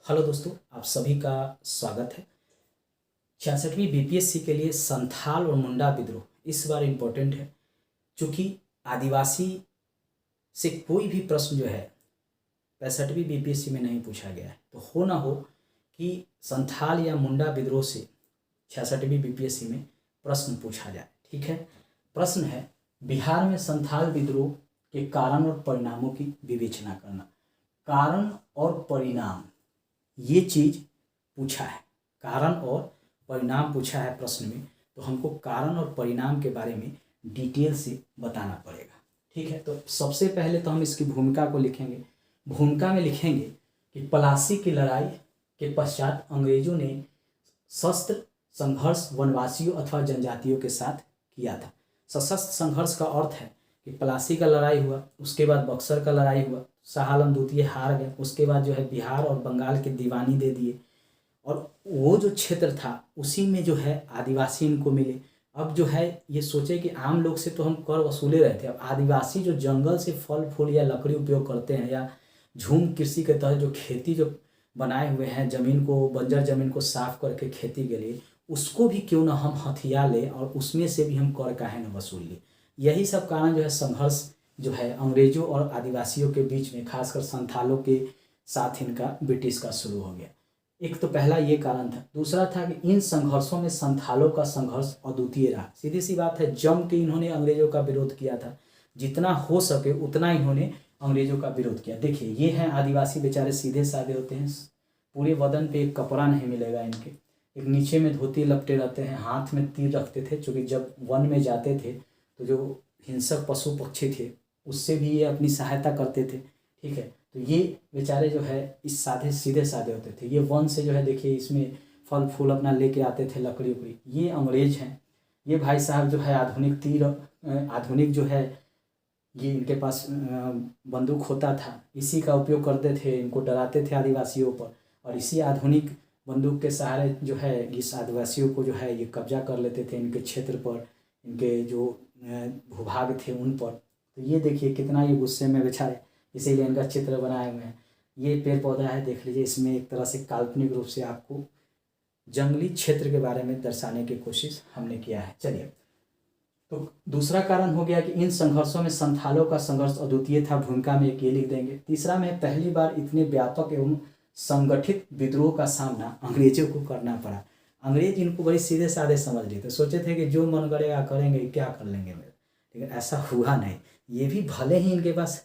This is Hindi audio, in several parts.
हेलो दोस्तों, आप सभी का स्वागत है। 66वीं बीपीएससी के लिए संथाल और मुंडा विद्रोह इस बार इम्पोर्टेंट है, क्योंकि आदिवासी से कोई भी प्रश्न जो है 65वीं बीपीएससी में नहीं पूछा गया है। तो हो ना हो कि संथाल या मुंडा विद्रोह से 66वीं बीपीएससी में प्रश्न पूछा जाए। ठीक है, प्रश्न है बिहार में संथाल विद्रोह के कारण और परिणामों की विवेचना करना। कारण और परिणाम ये चीज़ पूछा है, कारण और परिणाम पूछा है प्रश्न में, तो हमको कारण और परिणाम के बारे में डिटेल से बताना पड़ेगा। ठीक है, तो सबसे पहले तो हम इसकी भूमिका को लिखेंगे। भूमिका में लिखेंगे कि प्लासी की लड़ाई के पश्चात अंग्रेजों ने शस्त्र संघर्ष वनवासियों अथवा जनजातियों के साथ किया था। सशस्त्र संघर्ष का अर्थ है कि प्लासी का लड़ाई हुआ, उसके बाद बक्सर का लड़ाई हुआ, शाह आलम द्वितीय हार गए, उसके बाद जो है बिहार और बंगाल के दीवानी दे दिए, और वो जो क्षेत्र था उसी में जो है आदिवासी इनको मिले। अब जो है ये सोचे कि आम लोग से तो हम कर वसूले रहे थे, अब आदिवासी जो जंगल से फल फूल या लकड़ी उपयोग करते हैं या झूम कृषि के तहत जो खेती जो बनाए हुए हैं, ज़मीन को बंजर ज़मीन को साफ करके खेती के लिए, उसको भी क्यों ना हम हथियार लें और उसमें से भी हम कर काहे न वसूल लें। यही सब कारण जो है संघर्ष जो है अंग्रेजों और आदिवासियों के बीच में, खासकर संथालों के साथ इनका ब्रिटिश का शुरू हो गया। एक तो पहला ये कारण था। दूसरा था कि इन संघर्षों में संथालों का संघर्ष अद्वितीय रहा। सीधी सी बात है, जम के इन्होंने अंग्रेजों का विरोध किया था, जितना हो सके उतना इन्होंने अंग्रेजों का विरोध किया। देखिए ये हैं आदिवासी, बेचारे सीधे साधे होते हैं, पूरे बदन पे एक कपड़ा नहीं मिलेगा इनके, एक नीचे में धोती लपटे रहते हैं, हाथ में तीर रखते थे, क्योंकि जब वन में जाते थे तो जो हिंसक पशु पक्षी थे उससे भी ये अपनी सहायता करते थे। ठीक है, तो ये बेचारे जो है इस साधे सीधे साधे होते थे। ये वन से जो है देखिए इसमें फल फूल अपना लेके आते थे, लकड़ी उकड़ी। ये अंग्रेज हैं, ये भाई साहब जो है आधुनिक तीर, आधुनिक जो है ये इनके पास बंदूक होता था, इसी का उपयोग करते थे, इनको डराते थे आदिवासियों पर, और इसी आधुनिक बंदूक के सहारे जो है इस आदिवासियों को जो है ये कब्जा कर लेते थे, इनके क्षेत्र पर, इनके जो भूभाग थे उन पर। तो ये देखिए कितना ये गुस्से में बेचारे, इसीलिए इनका चित्र बनाए हुए हैं। ये पेड़ पौधा है, देख लीजिए, इसमें एक तरह से काल्पनिक रूप से आपको जंगली क्षेत्र के बारे में दर्शाने की कोशिश हमने किया है। चलिए, तो दूसरा कारण हो गया कि इन संघर्षों में संथालों का संघर्ष अद्वितीय था। भूमिका में एक ये लिख देंगे। तीसरा में पहली बार इतने व्यापक एवं संगठित विद्रोह का सामना अंग्रेजों को करना पड़ा। अंग्रेज इनको बड़ी सीधे साधे समझ रहे थे, सोचे थे कि जो मन करेगा करेंगे, क्या कर लेंगे मेरे, लेकिन ऐसा हुआ नहीं। ये भी भले ही इनके पास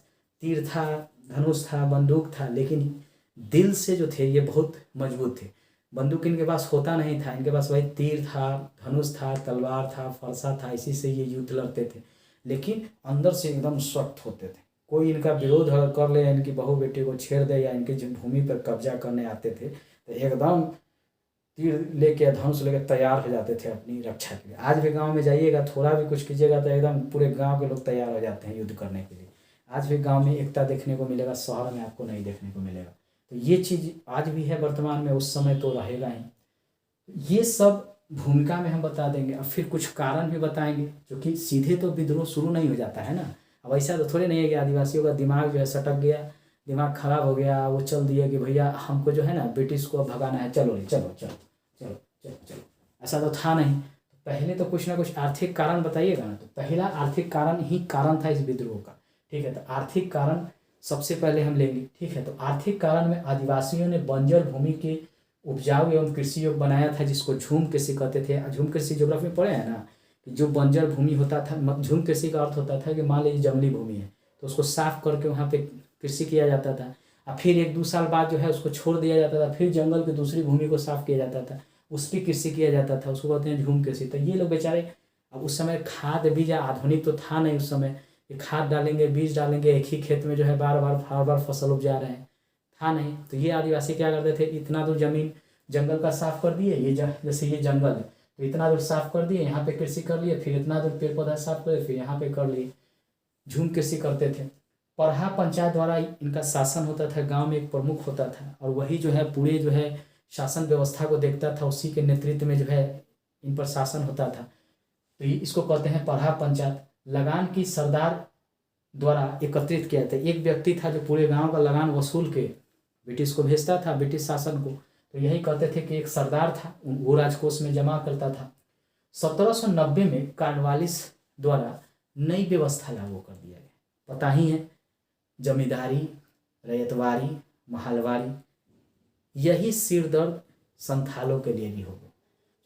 तीर था, धनुष था, बंदूक था, लेकिन दिल से जो थे ये बहुत मजबूत थे। बंदूक इनके पास होता नहीं था, इनके पास वही तीर था, धनुष था, तलवार था, फरसा था, इसी से ये युद्ध लड़ते थे, लेकिन अंदर से एकदम सख्त होते थे। कोई इनका विरोध अगर कर ले, इनकी बहू बेटी को छेड़ दे या इनकी भूमि पर कब्जा करने आते थे, तो एकदम तीर लेके धनुष लेके तैयार हो जाते थे अपनी रक्षा के लिए। आज भी गांव में जाइएगा, थोड़ा भी कुछ कीजिएगा तो एकदम पूरे गांव के लोग तैयार हो जाते हैं युद्ध करने के लिए। आज भी गांव में एकता देखने को मिलेगा, शहर में आपको नहीं देखने को मिलेगा। तो ये चीज़ आज भी है वर्तमान में, उस समय तो रहेगा ही। ये सब भूमिका में हम बता देंगे। अब फिर कुछ कारण भी बताएंगे, क्योंकि सीधे तो विद्रोह शुरू नहीं हो जाता है ना। अब ऐसा तो थोड़ी नहीं है कि आदिवासियों का दिमाग जो है सटक गया, दिमाग खराब हो गया, वो चल दिया कि भैया हमको जो है ना ब्रिटिश को भगाना है, चलो चलो चलो चलो चलो चलो, ऐसा तो था नहीं। पहले तो कुछ ना कुछ आर्थिक कारण बताइएगा ना। तो पहला आर्थिक कारण ही कारण था इस विद्रोह का। ठीक है, तो आर्थिक कारण सबसे पहले हम लेंगे। ठीक है, तो आर्थिक कारण में आदिवासियों ने बंजर भूमि के उपजाऊ एवं कृषि योग बनाया था, जिसको झूम कृषि कहते थे। झूम कृषि ज्योग्राफी में पढ़े हैं ना, कि जो बंजर भूमि होता था, झूम कृषि का अर्थ होता था कि मान लीजिए जंगली भूमि है तो उसको साफ करके वहाँ पे कृषि किया जाता था, और फिर 1-2 साल बाद जो है उसको छोड़ दिया जाता था, फिर जंगल की दूसरी भूमि को साफ किया जाता था, उस पर कृषि किया जाता था, उसको कहते हैं झूम कृषि। तो ये लोग बेचारे, अब उस समय खाद बीज आधुनिक तो था नहीं उस समय, खाद डालेंगे, बीज डालेंगे, एक ही खेत में जो है बार बार फसल उपजा रहे हैं, था नहीं। तो ये आदिवासी क्या करते थे, इतना दूर जमीन जंगल का साफ कर दिए, ये जैसे ये जंगल है तो इतना दूर साफ कर दिए, यहाँ पे कृषि कर लिए, फिर इतना दूर पेड़ पौधा साफ कर, फिर यहाँ पे कर लिए, झूम कृषि करते थे। परहा पंचायत द्वारा इनका शासन होता था, गांव में एक प्रमुख होता था, और वही जो है पूरे जो है शासन व्यवस्था को देखता था, उसी के नेतृत्व में जो है इन पर शासन होता था। तो इसको कहते हैं परहा पंचायत। लगान की सरदार द्वारा एकत्रित किया था, एक व्यक्ति था जो पूरे गांव का लगान वसूल के ब्रिटिश को भेजता था, ब्रिटिश शासन को। तो यही कहते थे कि एक सरदार था, वो राजकोष में जमा करता था। 1790 में कॉर्नवालिस द्वारा नई व्यवस्था लागू कर दिया गया। पता ही है, जमींदारी, रैयतवारी, महलवारी, यही सिरदर्द संथालों के लिए भी हो गया।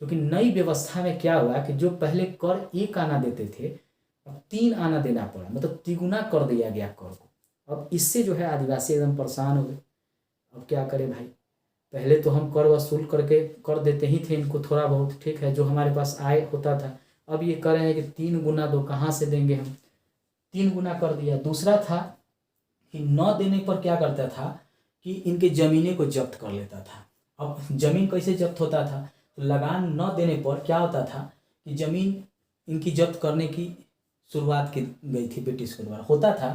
क्योंकि नई व्यवस्था में क्या हुआ कि जो पहले कर 1 आना देते थे, अब 3 आना देना पड़ा, मतलब तिगुना कर दिया गया कर को। अब इससे जो है आदिवासी एकदम परेशान हो गए। अब क्या करें भाई, पहले तो हम कर वसूल करके कर देते ही थे इनको थोड़ा बहुत, ठीक है, जो हमारे पास आय होता था। अब ये कह रहे हैं कि 3 गुना दो, कहाँ से देंगे हम, 3 गुना कर दिया। दूसरा था कि न देने पर क्या करता था कि इनके ज़मीनें को जब्त कर लेता था। अब ज़मीन कैसे जब्त होता था, तो लगान न देने पर क्या होता था कि ज़मीन इनकी जब्त करने की शुरुआत की गई थी ब्रिटिश के द्वारा। होता था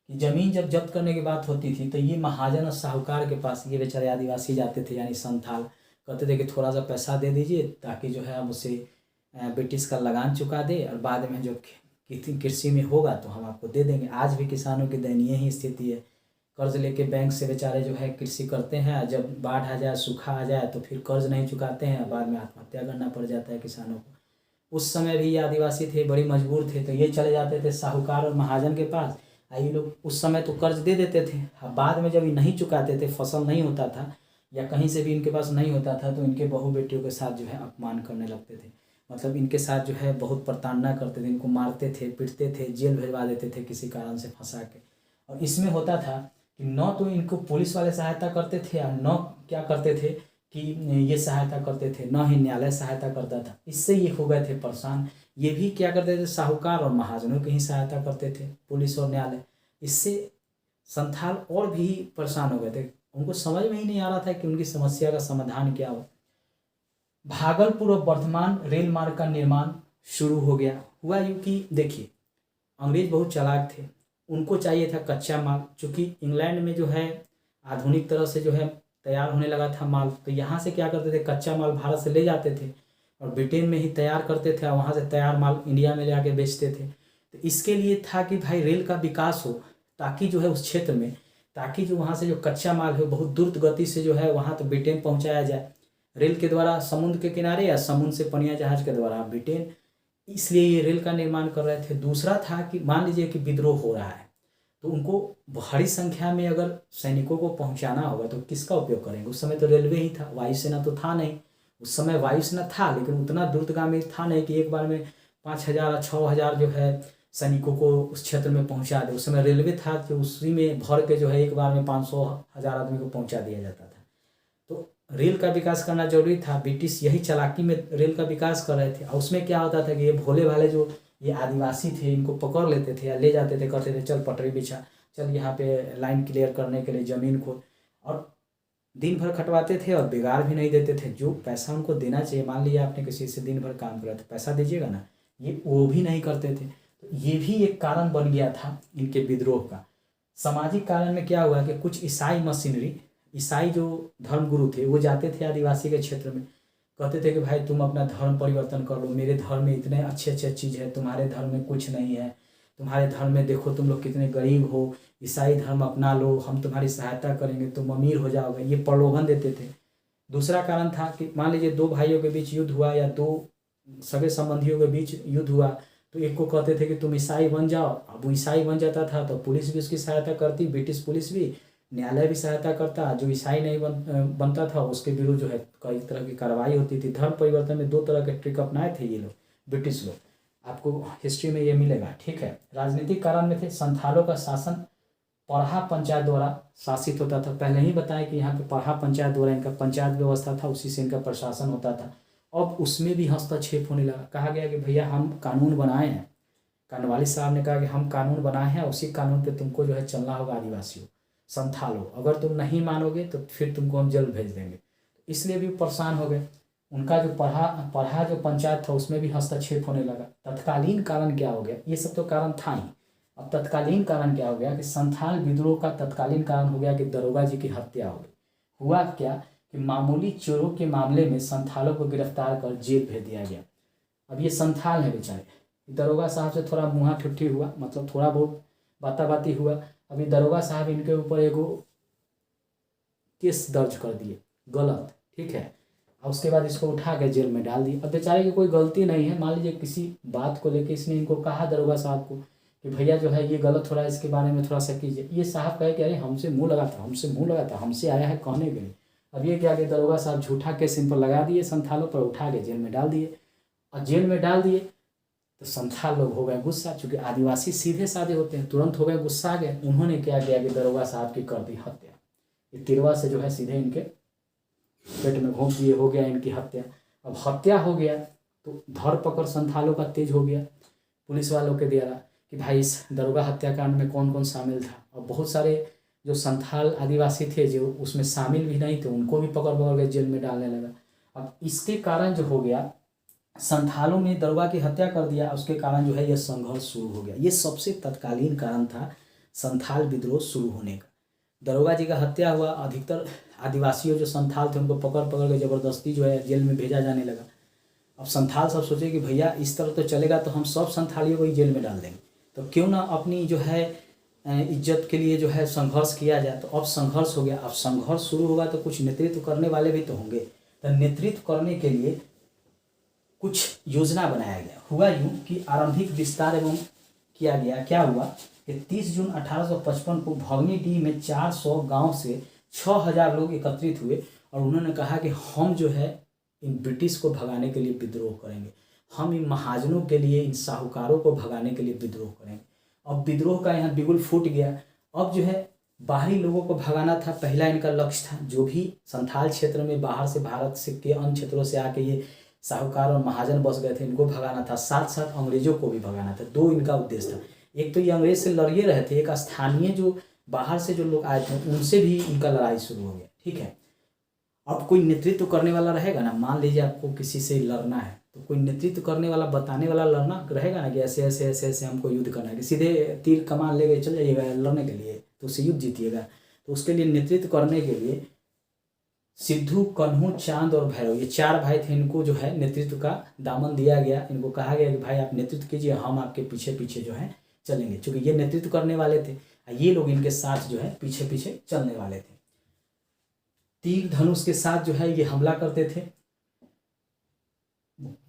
कि ज़मीन जब जब्त करने की बात होती थी तो ये महाजन और साहूकार के पास ये बेचारे आदिवासी जाते थे, यानी संथाल, कहते थे कि थोड़ा सा पैसा दे दीजिए ताकि जो है हम उसे ब्रिटिश का लगान चुका दे, और बाद में जो कृषि में होगा तो हम आपको दे देंगे। आज भी किसानों की दयनीय ही स्थिति है, कर्ज लेके बैंक से बेचारे जो है कृषि करते हैं, जब बाढ़ आ जाए, सूखा आ जाए तो फिर कर्ज नहीं चुकाते हैं, बाद में आत्महत्या करना पड़ जाता है किसानों को। उस समय भी ये आदिवासी थे, बड़ी मजबूर थे, तो ये चले जाते थे साहूकार और महाजन के पास। ये लोग उस समय तो कर्ज दे देते थे, बाद में जब ये नहीं चुकाते थे, फसल नहीं होता था या कहीं से भी इनके पास नहीं होता था, तो इनके बहू बेटियों के साथ जो है अपमान करने लगते थे। मतलब इनके साथ जो है बहुत प्रताड़ना करते थे, इनको मारते थे, पीटते थे, जेल भिजवा देते थे किसी कारण से फंसा के। और इसमें होता था कि न तो इनको पुलिस वाले सहायता करते थे और न क्या करते थे कि ये सहायता करते थे, न ही न्यायालय सहायता करता था। इससे ये हो गए थे परेशान। ये भी क्या करते थे, साहूकार और महाजनों की ही सहायता करते थे, पुलिस और न्यायालय। इससे संथाल और भी परेशान हो गए थे, उनको समझ में ही नहीं आ रहा था कि उनकी समस्या का समाधान क्या हो। भागलपुर और वर्धमान रेल मार्ग का निर्माण शुरू हो गया। हुआ यूँ कि देखिए, अंग्रेज बहुत चालाक थे, उनको चाहिए था कच्चा माल। चूँकि इंग्लैंड में जो है आधुनिक तरह से जो है तैयार होने लगा था माल, तो यहाँ से क्या करते थे, कच्चा माल भारत से ले जाते थे और ब्रिटेन में ही तैयार करते थे और वहाँ से तैयार माल इंडिया में ले आके बेचते थे। तो इसके लिए था कि भाई रेल का विकास हो, ताकि जो है उस क्षेत्र में, ताकि जो वहाँ से जो कच्चा माल है बहुत द्रुत गति से जो है वहाँ तो ब्रिटेन पहुँचाया जाए, रेल के द्वारा समुद्र के किनारे या समुद्र से पनिया जहाज के द्वारा ब्रिटेन। इसलिए ये रेल का निर्माण कर रहे थे। दूसरा था कि मान लीजिए कि विद्रोह हो रहा है, तो उनको भारी संख्या में अगर सैनिकों को पहुंचाना होगा तो किसका उपयोग करेंगे। उस समय तो रेलवे ही था, वायुसेना तो था नहीं। उस समय वायुसेना था लेकिन उतना द्रुतगामी था नहीं कि एक बार में 5,000 या 6,000 जो है सैनिकों को उस क्षेत्र में पहुंचा दे। उस समय रेलवे था कि उसी में भर के जो है एक बार में 500,000 आदमी को पहुंचा दिया जाता था। तो रेल का विकास करना जरूरी था। ब्रिटिश यही चालाकी में रेल का विकास कर रहे थे। और उसमें क्या होता था कि ये भोले भाले जो ये आदिवासी थे इनको पकड़ लेते थे या ले जाते थे, कहते थे चल पटरी बिछा, चल यहाँ पे लाइन क्लियर करने के लिए ज़मीन को, और दिन भर खटवाते थे और बिगाड़ भी नहीं देते थे। जो पैसा उनको देना चाहिए, मान लिया आपने किसी से दिन भर काम करा तो पैसा दीजिएगा ना, ये वो भी नहीं करते थे। तो ये भी एक कारण बन गया था इनके विद्रोह का। सामाजिक कारण में क्या हुआ कि कुछ ईसाई मशीनरी, ईसाई जो धर्मगुरु थे वो जाते थे आदिवासी के क्षेत्र में, कहते थे कि भाई तुम अपना धर्म परिवर्तन कर लो, मेरे धर्म में इतने अच्छे अच्छे चीज़ है, तुम्हारे धर्म में कुछ नहीं है, तुम्हारे धर्म में देखो तुम लोग कितने गरीब हो, ईसाई धर्म अपना लो, हम तुम्हारी सहायता करेंगे, तुम अमीर हो जाओगे, ये प्रलोभन देते थे। दूसरा कारण था कि मान लीजिए 2 भाइयों के बीच युद्ध हुआ या 2 सगे संबंधियों के बीच युद्ध हुआ, तो एक को कहते थे कि तुम ईसाई बन जाओ। अब वो ईसाई बन जाता था तो पुलिस भी उसकी सहायता करती, ब्रिटिश पुलिस भी, न्यायालय भी सहायता करता। जो ईसाई नहीं बनता था उसके विरुद्ध जो है कई तरह की कार्रवाई होती थी। धर्म परिवर्तन में 2 तरह के ट्रिक अपनाए थे ये लोग, ब्रिटिश लोग, आपको हिस्ट्री में ये मिलेगा, ठीक है। राजनीतिक कारण में थे, संथालों का शासन पढ़ा पंचायत द्वारा शासित होता था। पहले ही बताया कि यहाँ पे पढ़ा पंचायत द्वारा इनका पंचायत व्यवस्था था, उसी से इनका प्रशासन होता था। अब उसमें भी हस्तक्षेप होने लगा। कहा गया कि भैया हम कानून बनाए हैं, कानवाली साहब ने कहा कि हम कानून बनाए हैं, उसी कानून पे तुमको जो है चलना होगा आदिवासियों, संथालो, अगर तुम नहीं मानोगे तो फिर तुमको हम जेल भेज देंगे। इसलिए भी परेशान हो गए। उनका जो पढ़ा जो पंचायत था उसमें भी हस्तक्षेप होने लगा। तत्कालीन कारण क्या हो गया, ये सब तो कारण था ही, अब तत्कालीन कारण क्या हो गया कि संथाल विद्रोह का तत्कालीन कारण हो गया कि दरोगा जी की हत्या हो गई। हुआ क्या कि मामूली चोरों के मामले में संथालों को गिरफ्तार कर जेल भेज दिया गया। अब ये संथाल है बेचारे, दरोगा साहब से थोड़ा मुँहा ठुट्ठी हुआ, मतलब थोड़ा बहुत बाता बाती हुआ। अभी दरोगा साहब इनके ऊपर एगो केस दर्ज कर दिए गलत, ठीक है। और उसके बाद इसको उठा के जेल में डाल दिए। अब बेचारे की कोई गलती नहीं है, मान लीजिए किसी बात को लेकर इसने इनको कहा दरोगा साहब को कि भैया जो है ये गलत हो रहा है, इसके बारे में थोड़ा सा कीजिए। ये साहब कहे कि अरे हमसे मुँह लगाता, हमसे मुँह लगाता, हमसे आया है कहने के लिए। अब ये क्या कि दरोगा साहब झूठा केस इन पर लगा दिए, संथालों पर उठा के जेल में डाल दिए। और जेल में डाल दिए तो संथाल लोग हो गए गुस्सा, चूँकि आदिवासी सीधे साधे होते हैं, तुरंत हो गए गुस्सा आ गए। उन्होंने क्या किया कि दरोगा साहब की कर दी हत्या। ये तिरवा से जो है सीधे इनके पेट में घोंप दिए, हो गया इनकी हत्या। अब हत्या हो गया तो धरपकड़ संथालों का तेज हो गया पुलिस वालों के द्वारा कि भाई इस दरोगा हत्याकांड में कौन कौन शामिल था। और बहुत सारे जो संथाल आदिवासी थे जो उसमें शामिल भी नहीं थे, उनको भी पकड़ पकड़ के जेल में डालने लगा। अब इसके कारण जो हो गया, संथालों में दरोगा की हत्या कर दिया, उसके कारण जो है यह संघर्ष शुरू हो गया। ये सबसे तत्कालीन कारण था संथाल विद्रोह शुरू होने का। दरोगा जी का हत्या हुआ, अधिकतर आदिवासियों जो संथाल थे उनको पकड़ पकड़ के ज़बरदस्ती जो है जेल में भेजा जाने लगा। अब संथाल सब सोचे कि भैया इस तरह तो चलेगा तो हम सब संथालियों को ही जेल में डाल देंगे, तो क्यों ना अपनी जो है इज्जत के लिए जो है संघर्ष किया जाए। तो अब संघर्ष हो गया। अब संघर्ष शुरू होगा तो कुछ नेतृत्व करने वाले भी तो होंगे, तो नेतृत्व करने के लिए कुछ योजना बनाया गया। हुआ यूँ कि आरंभिक विस्तार एवं किया गया। क्या हुआ कि 30 जून 1855 को भगनीडीह में 400 गांव से 6000 लोग एकत्रित हुए और उन्होंने कहा कि हम जो है इन ब्रिटिश को भगाने के लिए विद्रोह करेंगे, हम इन महाजनों के लिए, इन साहूकारों को भगाने के लिए विद्रोह करेंगे। अब विद्रोह का यहाँ बिगुल फूट गया। अब जो है बाहरी लोगों को भगाना था, पहला इनका लक्ष्य था। जो भी संथाल क्षेत्र में बाहर से, भारत से के अन्य क्षेत्रों से आके ये साहूकार और महाजन बस गए थे, इनको भगाना था। साथ साथ अंग्रेजों को भी भगाना था। दो इनका उद्देश्य था। एक तो ये अंग्रेज से लड़िए रहे थे, एक स्थानीय जो बाहर से जो लोग आए थे उनसे भी इनका लड़ाई शुरू हो गया, ठीक है। अब कोई नेतृत्व करने वाला रहेगा ना, मान लीजिए आपको किसी से लड़ना है तो कोई नेतृत्व करने वाला, बताने वाला लड़ना रहेगा ना कि ऐसे ऐसे ऐसे ऐसे हमको युद्ध करना है, कि सीधे तीर कमान ले गए चल जाइएगा लड़ने के लिए तो उससे युद्ध जीतिएगा। तो उसके लिए नेतृत्व करने के लिए सिद्धू, कन्हू, चांद और भैरव, ये 4 भाई थे। इनको जो है नेतृत्व का दामन दिया गया। इनको कहा गया कि भाई आप नेतृत्व कीजिए, हम आपके पीछे पीछे जो है चलेंगे। चूँकि ये नेतृत्व करने वाले थे, ये लोग इनके साथ जो है पीछे पीछे चलने वाले थे। तीर धनुष के साथ जो है ये हमला करते थे।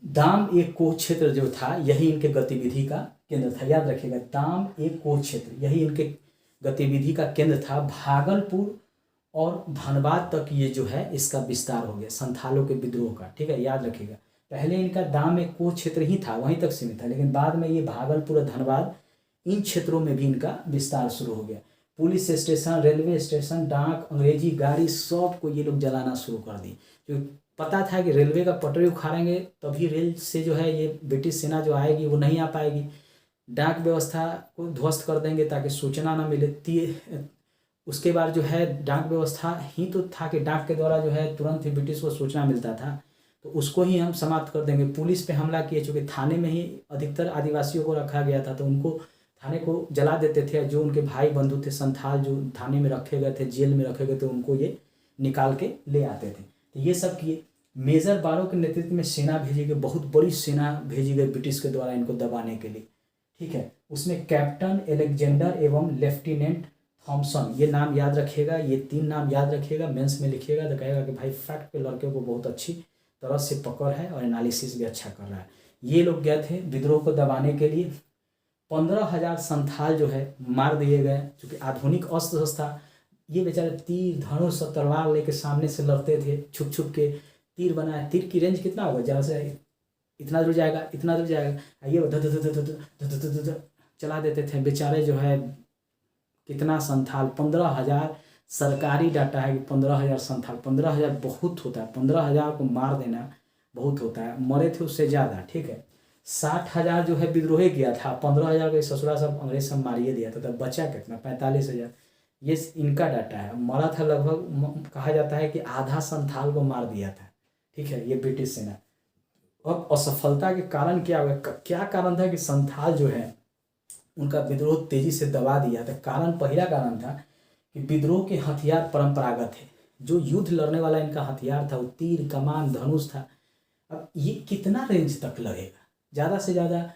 दाम एक कोह क्षेत्र जो था यही इनके गतिविधि का केंद्र था। याद रखिएगा, दाम एक कोह क्षेत्र यही इनके गतिविधि का केंद्र था। भागलपुर और धनबाद तक ये जो है इसका विस्तार हो गया संथालों के विद्रोह का, ठीक है। याद रखिएगा, पहले इनका दाम एक कोह क्षेत्र ही था, वहीं तक सीमित था, लेकिन बाद में ये भागलपुर और धनबाद इन क्षेत्रों में भी इनका विस्तार शुरू हो गया। पुलिस स्टेशन, रेलवे स्टेशन, डाक, अंग्रेजी गाड़ी, सब को ये लोग जलाना शुरू कर दी। जो पता था कि रेलवे का पटरी उखाड़ेंगे तभी रेल से जो है ये ब्रिटिश सेना जो आएगी वो नहीं आ पाएगी। डाक व्यवस्था को ध्वस्त कर देंगे ताकि सूचना ना मिले। उसके बाद जो है डाक व्यवस्था ही तो था कि डाक के द्वारा जो है तुरंत ही ब्रिटिश को सूचना मिलता था, तो उसको ही हम समाप्त कर देंगे। पुलिस पे हमला किए, चूँकि थाने में ही अधिकतर आदिवासियों को रखा गया था, तो उनको थाने को जला देते थे। जो उनके भाई बंधु थे संथाल जो थाने में रखे गए थे, जेल में रखे गए थे, उनको ये निकाल के ले आते थे। तो ये सब किए। मेजर बारो के नेतृत्व में सेना भेजी गई, बहुत बड़ी सेना भेजी गई ब्रिटिश के द्वारा इनको दबाने के लिए, ठीक है। उसमें कैप्टन एलेक्जेंडर एवं लेफ्टिनेंट थॉमसन, ये नाम याद रखिएगा, ये 3 नाम याद रखिएगा। मेंस में लिखिएगा तो कहेगा कि भाई फैक्ट पे लड़के को बहुत अच्छी तरह से पकड़ है और एनालिसिस भी अच्छा कर रहा है। ये लोग गए थे विद्रोह को दबाने के लिए। 15,000 संथाल जो है मार दिए गए। चूँकि आधुनिक अस्त्र शस्त्र, ये बेचारे तीर धनुष और तलवार लेके सामने से लड़ते थे, छुप छुप के तीर बनाए। तीर की रेंज कितना होगा, ज़्यादा से इतना दूर जाएगा, इतना दूर जाएगा, ये चला देते थे बेचारे। जो है कितना संथाल, 15,000 सरकारी डाटा है कि 15,000 संथाल। 15,000 बहुत होता है, 15,000 को मार देना बहुत होता है। मरे थे उससे ज़्यादा, ठीक है। 60,000 जो है विद्रोह किया था, 15,000 को ससुरा सब अंग्रेज सब मारिए दिया था, तब बचा कितना, 45,000। ये इनका डाटा है। मरा था लगभग, कहा जाता है कि आधा संथाल को मार दिया था, ठीक है, ये ब्रिटिश सेना। अब असफलता के कारण क्या हुआ, क्या कारण था कि संथाल जो है उनका विद्रोह तेजी से दबा दिया था। कारण, पहला कारण था कि विद्रोह के हथियार परंपरागत थे। जो युद्ध लड़ने वाला इनका हथियार था वो तीर, कमान, धनुष था। अब ये कितना रेंज तक लगेगा, ज़्यादा से ज़्यादा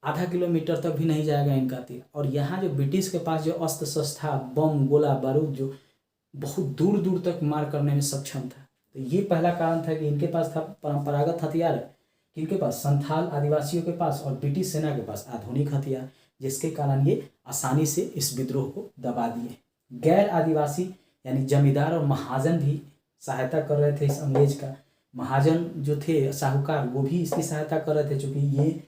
आधा किलोमीटर तक भी नहीं जाएगा इनका तीर। और यहाँ जो ब्रिटिश के पास जो अस्त्र शस्त्र था, बम, गोला बारूद, जो बहुत दूर दूर तक मार करने में सक्षम था। तो ये पहला कारण था कि इनके पास था परंपरागत हथियार, किनके पास, संथाल आदिवासियों के पास और ब्रिटिश सेना के पास आधुनिक हथियार, जिसके कारण ये आसानी से इस विद्रोह को दबा दिए। गैर आदिवासी यानी जमींदार और महाजन भी सहायता कर रहे थे इस अंग्रेज का। महाजन जो थे साहूकार, वो भी इसकी सहायता कर रहे थे, चूँकि ये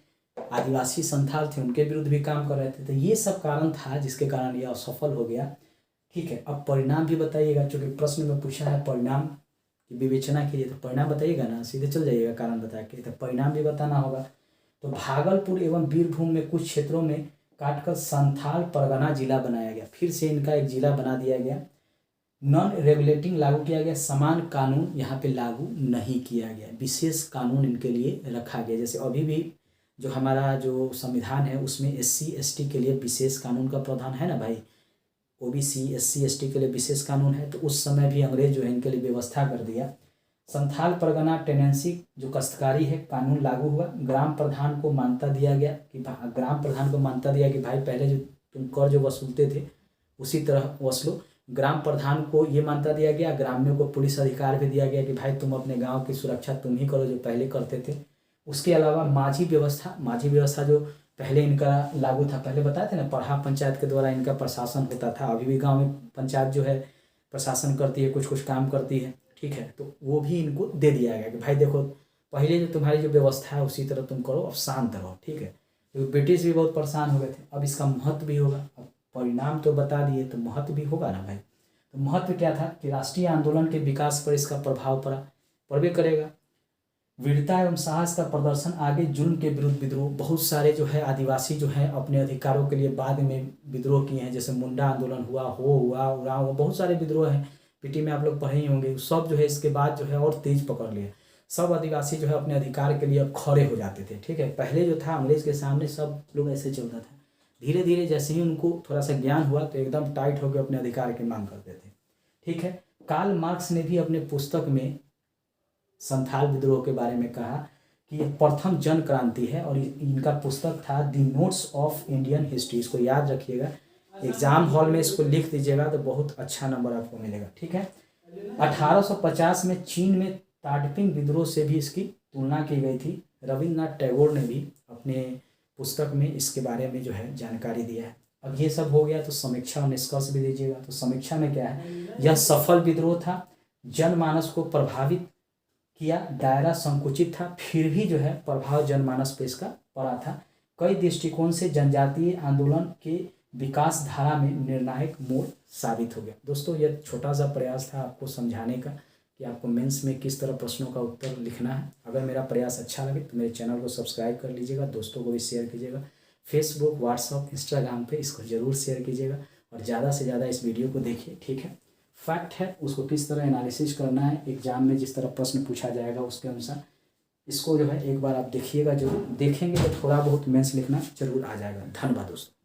आदिवासी संथाल थे, उनके विरुद्ध भी काम कर रहे थे। तो ये सब कारण था जिसके कारण ये असफल हो गया। ठीक है, अब परिणाम भी बताइएगा, चूँकि प्रश्न में पूछा है परिणाम की विवेचना कीजिए, तो परिणाम बताइएगा ना, सीधे चल जाइएगा कारण बता के, तो परिणाम भी बताना होगा। तो भागलपुर एवं बीरभूम में कुछ क्षेत्रों में काटकर संथाल परगना जिला बनाया गया, फिर से इनका एक जिला बना दिया गया। नॉन रेगुलेटिंग लागू किया गया, समान कानून यहाँ पे लागू नहीं किया गया, विशेष कानून इनके लिए रखा गया। जैसे अभी भी जो हमारा जो संविधान है उसमें SC ST के लिए विशेष कानून का प्रावधान है ना भाई, OBC SC ST के लिए विशेष कानून है। तो उस समय भी अंग्रेज जो है इनके लिए व्यवस्था कर दिया। संथाल परगना टेनेंसी जो काश्तकारी है कानून लागू हुआ। ग्राम प्रधान को मान्यता दिया गया कि ग्राम प्रधान को मान्यता दिया कि भाई पहले जो तुम कर जो वसूलते थे उसी तरह वसूलो। ग्राम प्रधान को ये मान्यता दिया गया, ग्रामीणों को पुलिस अधिकार भी दिया गया कि भाई तुम अपने गांव की सुरक्षा तुम ही करो जो पहले करते थे। उसके अलावा माझी व्यवस्था जो पहले इनका लागू था, पहले बताए थे ना पढ़ा पंचायत के द्वारा इनका प्रशासन होता था। अभी भी गांव में पंचायत जो है प्रशासन करती है, कुछ कुछ काम करती है। ठीक है, तो वो भी इनको दे दिया गया कि भाई देखो पहले जो तुम्हारी जो व्यवस्था है उसी तरह तुम करो, अब शांत रहो। ठीक है, तो ब्रिटिश भी बहुत परेशान हो गए थे। अब इसका महत्व भी होगा, अब परिणाम तो बता दिए तो महत्व भी होगा ना भाई। तो महत्व क्या था कि राष्ट्रीय आंदोलन के विकास पर इसका प्रभाव पड़बे करेगा। वीरता एवं साहस का प्रदर्शन, आगे जुल्म के विरुद्ध विद्रोह। बहुत सारे जो है आदिवासी जो है अपने अधिकारों के लिए बाद में विद्रोह किए हैं, जैसे मुंडा आंदोलन हुआ, उराव हुआ, बहुत सारे विद्रोह हैं, PT में आप लोग पढ़े ही होंगे। सब जो है इसके बाद जो है और तेज पकड़ लिया। सब आदिवासी जो है अपने अधिकार के लिए अब खड़े हो जाते थे। ठीक है, पहले जो था अंग्रेज के सामने सब लोग ऐसे चलता था, धीरे धीरे जैसे ही उनको थोड़ा सा ज्ञान हुआ तो एकदम टाइट होकर अपने अधिकार की मांग करते थे। ठीक है, कार्ल मार्क्स ने भी अपने पुस्तक में संथाल विद्रोह के बारे में कहा कि ये प्रथम जन क्रांति है, और इनका पुस्तक था the notes of Indian history. इसको याद रखिएगा, एग्जाम हॉल में इसको लिख दीजिएगा तो बहुत अच्छा नंबर आपको मिलेगा। ठीक है, 1850 में चीन में ताडपिंग विद्रोह से भी इसकी तुलना की गई थी। रविन्द्रनाथ टैगोर ने भी अपने पुस्तक में इसके बारे में जो है जानकारी दिया है। अब ये सब हो गया तो समीक्षा और निष्कर्ष भी दीजिएगा। तो समीक्षा में क्या है, यह सफल विद्रोह था, जनमानस को प्रभावित किया, दायरा संकुचित था, फिर भी जो है प्रभाव जनमानस पे इसका पड़ा था। कई दृष्टिकोण से जनजातीय आंदोलन के विकास धारा में निर्णायक मोड़ साबित हो गया। दोस्तों यह छोटा सा प्रयास था आपको समझाने का कि आपको मेंस में किस तरह प्रश्नों का उत्तर लिखना है। अगर मेरा प्रयास अच्छा लगे तो मेरे चैनल को सब्सक्राइब कर लीजिएगा, दोस्तों को भी शेयर कीजिएगा। फेसबुक, व्हाट्सअप, इंस्टाग्राम पे इसको ज़रूर शेयर कीजिएगा और ज़्यादा से ज़्यादा इस वीडियो को देखिए। ठीक है, फैक्ट है उसको किस तरह एनालिसिस करना है, एग्जाम में जिस तरह प्रश्न पूछा जाएगा उसके अनुसार इसको जो है एक बार आप देखिएगा, जरूर देखेंगे तो थोड़ा बहुत मेंस लिखना जरूर आ जाएगा। धन्यवाद दोस्तों।